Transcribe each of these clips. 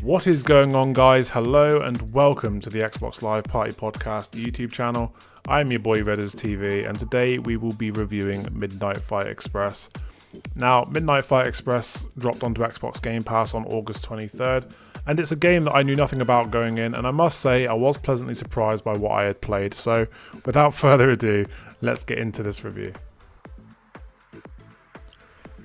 What is going on, guys? Hello and welcome to the Xbox Live Party Podcast YouTube channel. I'm your boy Redders TV, and today we will be reviewing Midnight Fight Express. Now, Midnight Fight Express dropped onto Xbox Game Pass on August 23rd, and it's a game that I knew nothing about going in, and I must say I was pleasantly surprised by what I had played. So without further ado, let's get into this review.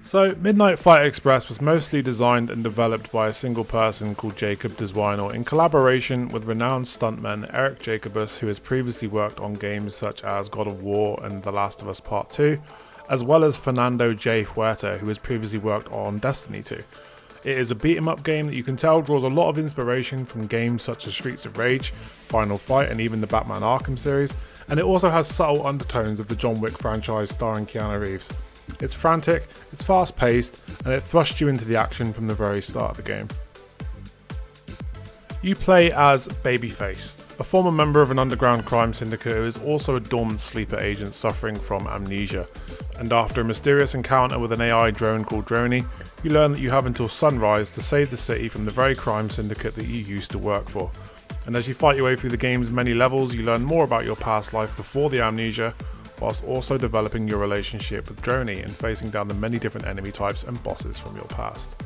So, Midnight Fight Express was mostly designed and developed by a single person called Jacob Deswinel in collaboration with renowned stuntman Eric Jacobus, who has previously worked on games such as God of War and The Last of Us Part 2, as well as Fernando J. Huerta, who has previously worked on Destiny 2. It is a beat-em-up game that you can tell draws a lot of inspiration from games such as Streets of Rage, Final Fight, and even the Batman Arkham series, and it also has subtle undertones of the John Wick franchise starring Keanu Reeves. It's frantic, it's fast-paced, and it thrusts you into the action from the very start of the game. You play as Babyface, a former member of an underground crime syndicate who is also a dormant sleeper agent suffering from amnesia. And after a mysterious encounter with an AI drone called Droney, you learn that you have until sunrise to save the city from the very crime syndicate that you used to work for. And as you fight your way through the game's many levels, you learn more about your past life before the amnesia, whilst also developing your relationship with Droney and facing down the many different enemy types and bosses from your past.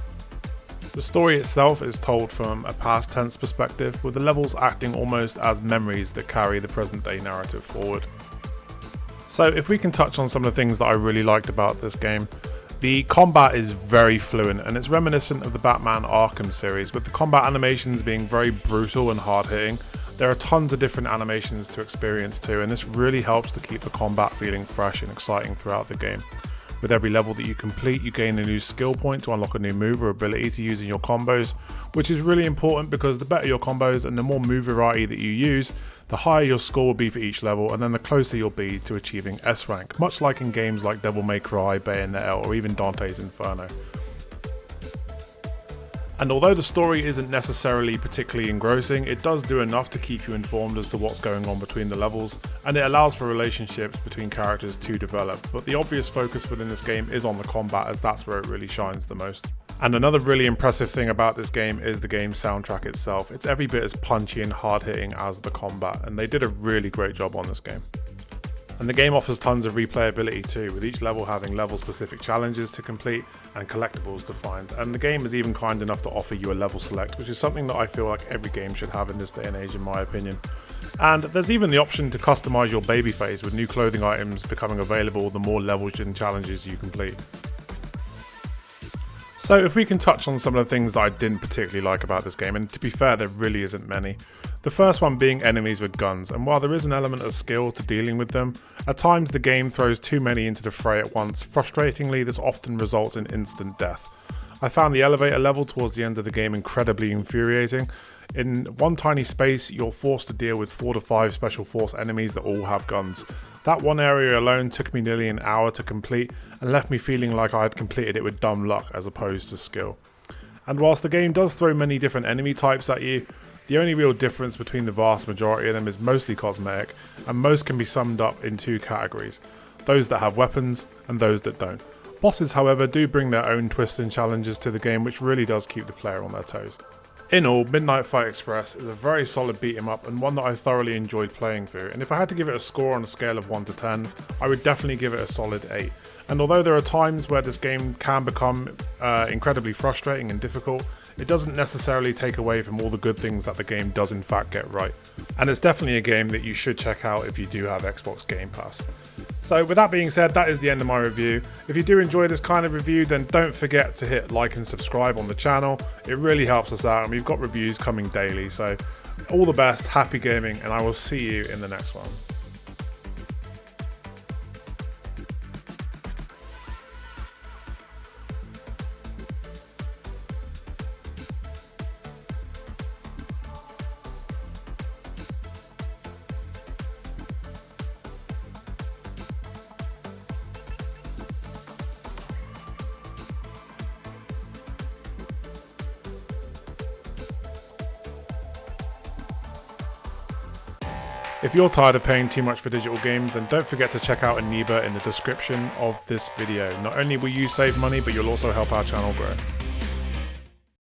The story itself is told from a past tense perspective, with the levels acting almost as memories that carry the present day narrative forward. So if we can touch on some of the things that I really liked about this game, the combat is very fluent and it's reminiscent of the Batman Arkham series, with the combat animations being very brutal and hard hitting. There are tons of different animations to experience too, and this really helps to keep the combat feeling fresh and exciting throughout the game. With every level that you complete, you gain a new skill point to unlock a new move or ability to use in your combos, which is really important because the better your combos and the more move variety that you use, the higher your score will be for each level, and then the closer you'll be to achieving S rank, much like in games like Devil May Cry, Bayonetta, or even Dante's Inferno. And although the story isn't necessarily particularly engrossing, it does do enough to keep you informed as to what's going on between the levels, and it allows for relationships between characters to develop. But the obvious focus within this game is on the combat, as that's where it really shines the most. And another really impressive thing about this game is the game's soundtrack itself. It's every bit as punchy and hard-hitting as the combat, and they did a really great job on this game. And the game offers tons of replayability too, with each level having level-specific challenges to complete and collectibles to find. And the game is even kind enough to offer you a level select, which is something that I feel like every game should have in this day and age, in my opinion. And there's even the option to customize your babyface, with new clothing items becoming available the more levels and challenges you complete. So if we can touch on some of the things that I didn't particularly like about this game, and to be fair, there really isn't many. The first one being enemies with guns, and while there is an element of skill to dealing with them, at times the game throws too many into the fray at once. Frustratingly, this often results in instant death. I found the elevator level towards the end of the game incredibly infuriating. In one tiny space, you're forced to deal with 4 to 5 special force enemies that all have guns. That one area alone took me nearly an hour to complete and left me feeling like I had completed it with dumb luck as opposed to skill. And whilst the game does throw many different enemy types at you, the only real difference between the vast majority of them is mostly cosmetic, and most can be summed up in 2 categories: those that have weapons and those that don't. Bosses, however, do bring their own twists and challenges to the game, which really does keep the player on their toes. In all, Midnight Fight Express is a very solid beat 'em up and one that I thoroughly enjoyed playing through, and if I had to give it a score on a scale of 1 to 10, I would definitely give it a solid 8. And although there are times where this game can become incredibly frustrating and difficult, it doesn't necessarily take away from all the good things that the game does in fact get right. And it's definitely a game that you should check out if you do have Xbox Game Pass. So with that being said, that is the end of my review. If you do enjoy this kind of review, then don't forget to hit like and subscribe on the channel. It really helps us out, and we've got reviews coming daily. So all the best, happy gaming, and I will see you in the next one. If you're tired of paying too much for digital games, then don't forget to check out ENEBA in the description of this video. Not only will you save money, but you'll also help our channel grow.